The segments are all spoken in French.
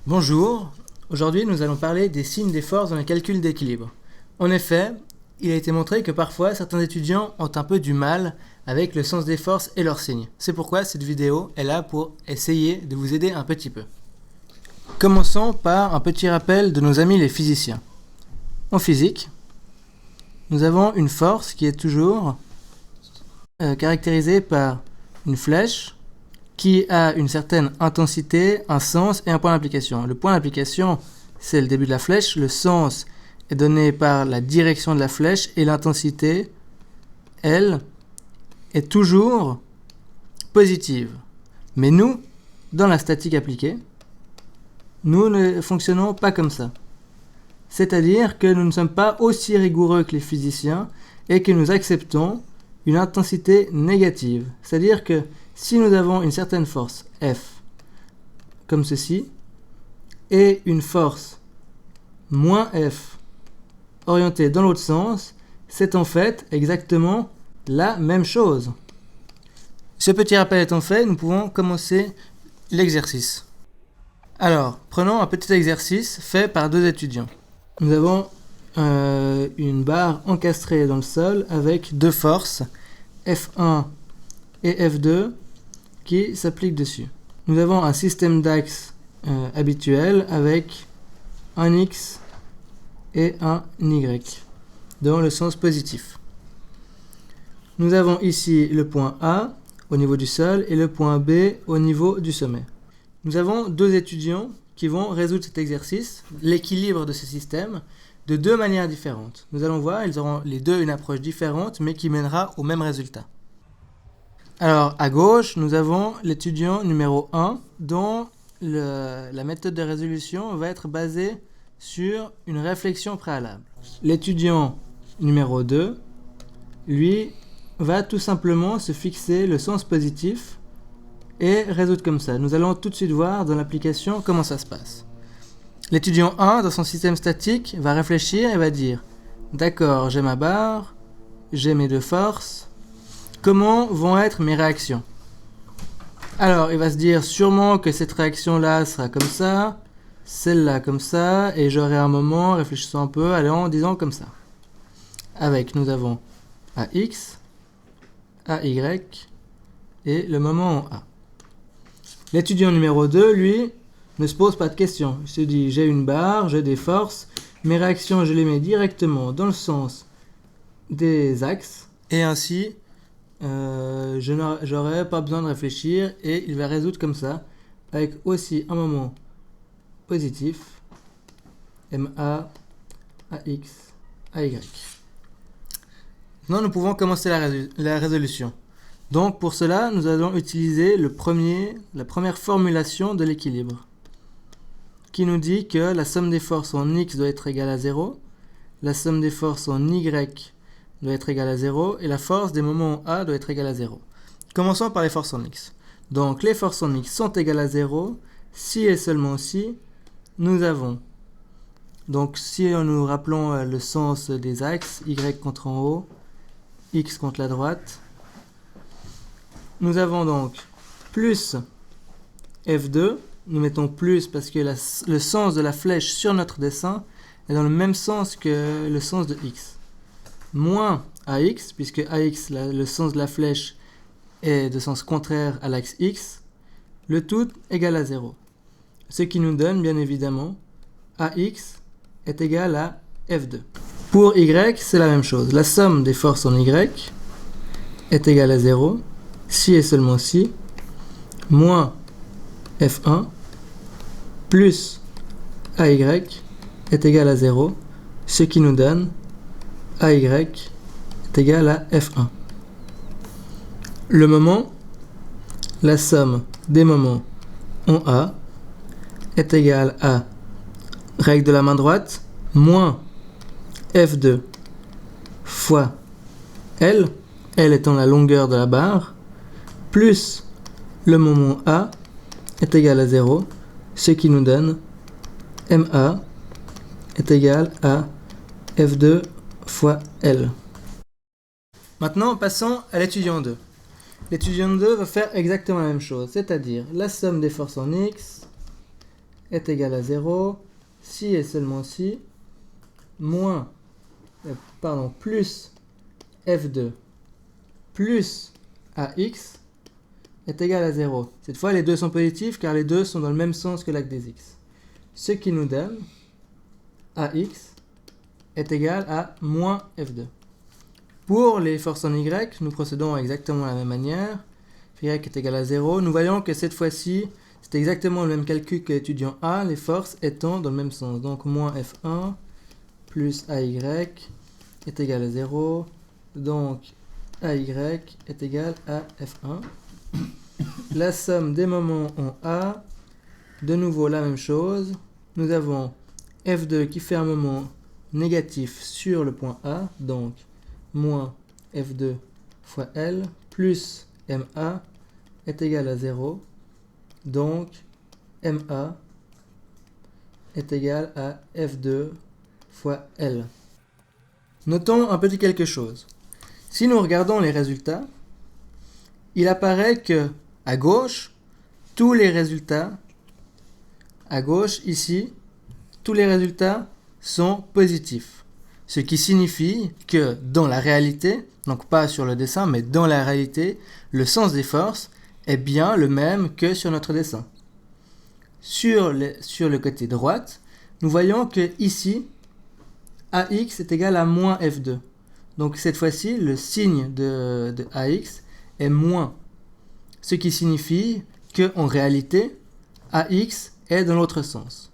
Bonjour, aujourd'hui nous allons parler des signes des forces dans les calculs d'équilibre. En effet, il a été montré que parfois certains étudiants ont un peu du mal avec le sens des forces et leurs signes. C'est pourquoi cette vidéo est là pour essayer de vous aider un petit peu. Commençons par un petit rappel de nos amis les physiciens. En physique, nous avons une force qui est toujours caractérisée par une flèche qui a une certaine intensité, un sens et un point d'application. Le point d'application, c'est le début de la flèche. Le sens est donné par la direction de la flèche et l'intensité, elle, est toujours positive. Mais nous, dans la statique appliquée, nous ne fonctionnons pas comme ça. C'est-à-dire que nous ne sommes pas aussi rigoureux que les physiciens et que nous acceptons une intensité négative. C'est-à-dire que si nous avons une certaine force F, comme ceci, et une force moins F orientée dans l'autre sens, c'est en fait exactement la même chose. Ce petit rappel étant fait, nous pouvons commencer l'exercice. Alors, prenons un petit exercice fait par deux étudiants. Nous avons une barre encastrée dans le sol avec deux forces, F1 et F2, qui s'appliquent dessus. Nous avons un système d'axes habituel avec un X et un Y dans le sens positif. Nous avons ici le point A au niveau du sol et le point B au niveau du sommet. Nous avons deux étudiants qui vont résoudre cet exercice, l'équilibre de ce système, de deux manières différentes. Nous allons voir, ils auront les deux une approche différente, mais qui mènera au même résultat. Alors, à gauche, nous avons l'étudiant numéro 1, dont la méthode de résolution va être basée sur une réflexion préalable. L'étudiant numéro 2, lui, va tout simplement se fixer le sens positif et résoudre comme ça. Nous allons tout de suite voir dans l'application comment ça se passe. L'étudiant 1, dans son système statique, va réfléchir et va dire « D'accord, j'ai ma barre, j'ai mes deux forces, comment vont être mes réactions ?» Alors, il va se dire sûrement que cette réaction-là sera comme ça, celle-là comme ça, et j'aurai un moment, réfléchissant un peu, allez, en disant comme ça. Avec, nous avons AX, AY, et le moment en A. L'étudiant numéro 2, lui, ne se pose pas de questions. Il se dit, j'ai une barre, j'ai des forces, mes réactions, je les mets directement dans le sens des axes, et ainsi, je n'aurai pas besoin de réfléchir, et il va résoudre comme ça, avec aussi un moment positif, MA, AX, AY. Maintenant, nous pouvons commencer la résolution. Donc, pour cela, nous allons utiliser la première formulation de l'équilibre, qui nous dit que la somme des forces en X doit être égale à 0, la somme des forces en Y doit être égale à 0, et la force des moments en A doit être égale à 0. Commençons par les forces en X. Donc, les forces en X sont égales à 0, si et seulement si nous avons, donc si nous rappelons le sens des axes, Y contre en haut, X contre la droite, nous avons donc plus F2, nous mettons plus parce que le sens de la flèche sur notre dessin est dans le même sens que le sens de X, moins AX, puisque AX, le sens de la flèche est de sens contraire à l'axe X, le tout égal à 0. Ce qui nous donne bien évidemment AX est égal à F2. Pour Y, c'est la même chose. La somme des forces en Y est égale à 0, si et seulement si, moins F1 plus AY est égal à 0, ce qui nous donne AY est égal à F1. Le moment, la somme des moments en A est égale à règle de la main droite, moins F2 fois L étant la longueur de la barre, plus le moment A est égal à 0, ce qui nous donne MA est égal à F2 fois L. Maintenant, passons à l'étudiant 2. L'étudiant 2 va faire exactement la même chose, c'est-à-dire la somme des forces en X est égal à 0 si et seulement si plus f2 plus ax est égal à 0. Cette fois, les deux sont positifs car les deux sont dans le même sens que l'axe des x. Ce qui nous donne ax est égal à moins f2. Pour les forces en y, nous procédons exactement de la même manière. Y est égal à 0. Nous voyons que cette fois-ci, c'est exactement le même calcul que l'étudiant A, les forces étant dans le même sens. Donc moins f1 plus ay est égal à 0. Donc ay est égal à f1. La somme des moments en A, de nouveau la même chose. Nous avons f2 qui fait un moment négatif sur le point A, donc moins f2 fois L plus ma est égal à 0, donc ma est égal à f2 fois L. Notons un petit quelque chose. Si nous regardons les résultats, il apparaît que à gauche, tous les résultats, à gauche ici, tous les résultats sont positifs. Ce qui signifie que dans la réalité, donc pas sur le dessin, mais dans la réalité, le sens des forces est bien le même que sur notre dessin. Sur le côté droite, nous voyons que ici, ax est égal à moins f2. Donc cette fois-ci, le signe de ax est moins. Ce qui signifie qu'en réalité, ax est dans l'autre sens.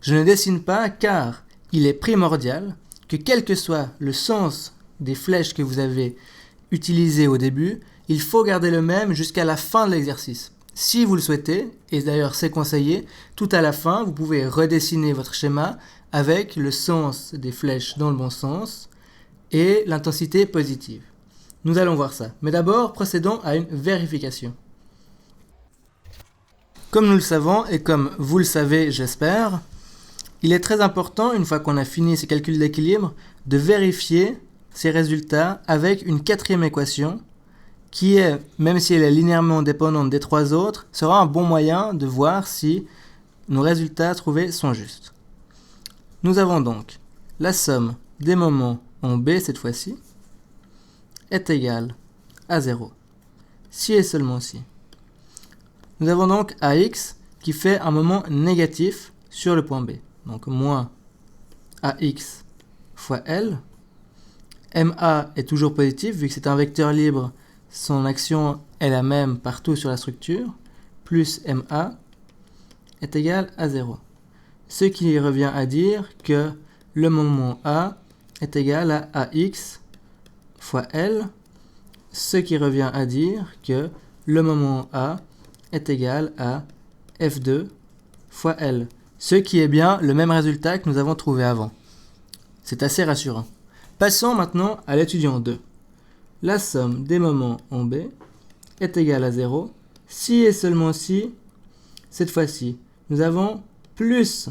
Je ne dessine pas car il est primordial que quel que soit le sens des flèches que vous avez utilisées au début, il faut garder le même jusqu'à la fin de l'exercice. Si vous le souhaitez, et d'ailleurs c'est conseillé, tout à la fin, vous pouvez redessiner votre schéma avec le sens des flèches dans le bon sens et l'intensité positive. Nous allons voir ça. Mais d'abord, procédons à une vérification. Comme nous le savons et comme vous le savez, j'espère, il est très important, une fois qu'on a fini ces calculs d'équilibre, de vérifier ces résultats avec une quatrième équation qui est, même si elle est linéairement dépendante des trois autres, sera un bon moyen de voir si nos résultats trouvés sont justes. Nous avons donc la somme des moments en B cette fois-ci est égale à 0. Si et seulement si. Nous avons donc ax qui fait un moment négatif sur le point B. Donc moins ax fois L. Ma est toujours positif vu que c'est un vecteur libre, son action est la même partout sur la structure, plus ma est égal à 0. Ce qui revient à dire que le moment A est égal à ax fois L, ce qui revient à dire que le moment A est égal à f2 fois L, ce qui est bien le même résultat que nous avons trouvé avant. C'est assez rassurant. Passons maintenant à l'étudiant 2. La somme des moments en B est égale à 0 si et seulement si, cette fois-ci, nous avons plus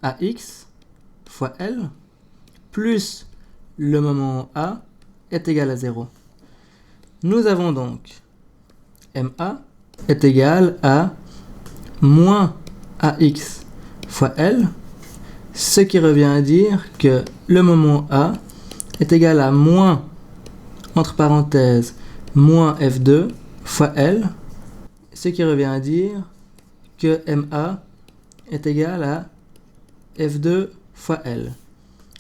ax fois L plus le moment A est égal à 0. Nous avons donc ma est égal à moins ax fois L, ce qui revient à dire que le moment A est égal à moins, entre parenthèses, moins f2 fois L, ce qui revient à dire que ma est égal à f2 fois L,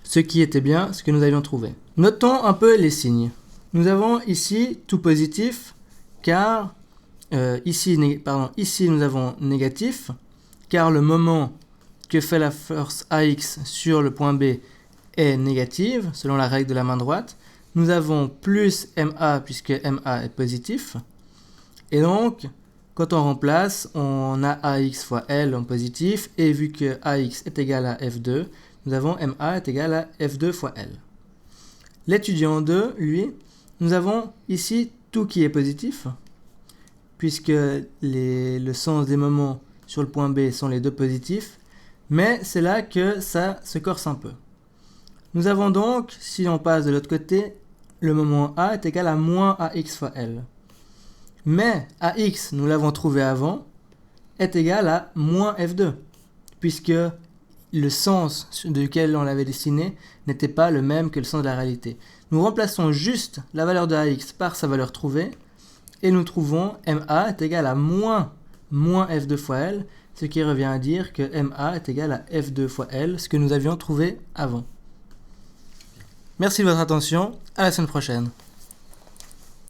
ce qui était bien ce que nous avions trouvé. Notons un peu les signes. Nous avons ici tout positif, car ici nous avons négatif, car le moment que fait la force AX sur le point B est négative, selon la règle de la main droite. Nous avons plus MA, puisque MA est positif. Et donc, quand on remplace, on a AX fois L en positif, et vu que AX est égal à F2, nous avons MA est égal à F2 fois L. L'étudiant 2, lui, nous avons ici tout qui est positif, puisque le sens des moments sur le point B sont les deux positifs, mais c'est là que ça se corse un peu. Nous avons donc, si on passe de l'autre côté, le moment A est égal à moins AX fois L. Mais AX, nous l'avons trouvé avant, est égal à moins F2. puisque le sens duquel on l'avait dessiné n'était pas le même que le sens de la réalité. Nous remplaçons juste la valeur de AX par sa valeur trouvée, et nous trouvons MA est égal à moins F2 fois L, ce qui revient à dire que MA est égal à F2 fois L, ce que nous avions trouvé avant. Merci de votre attention, à la semaine prochaine.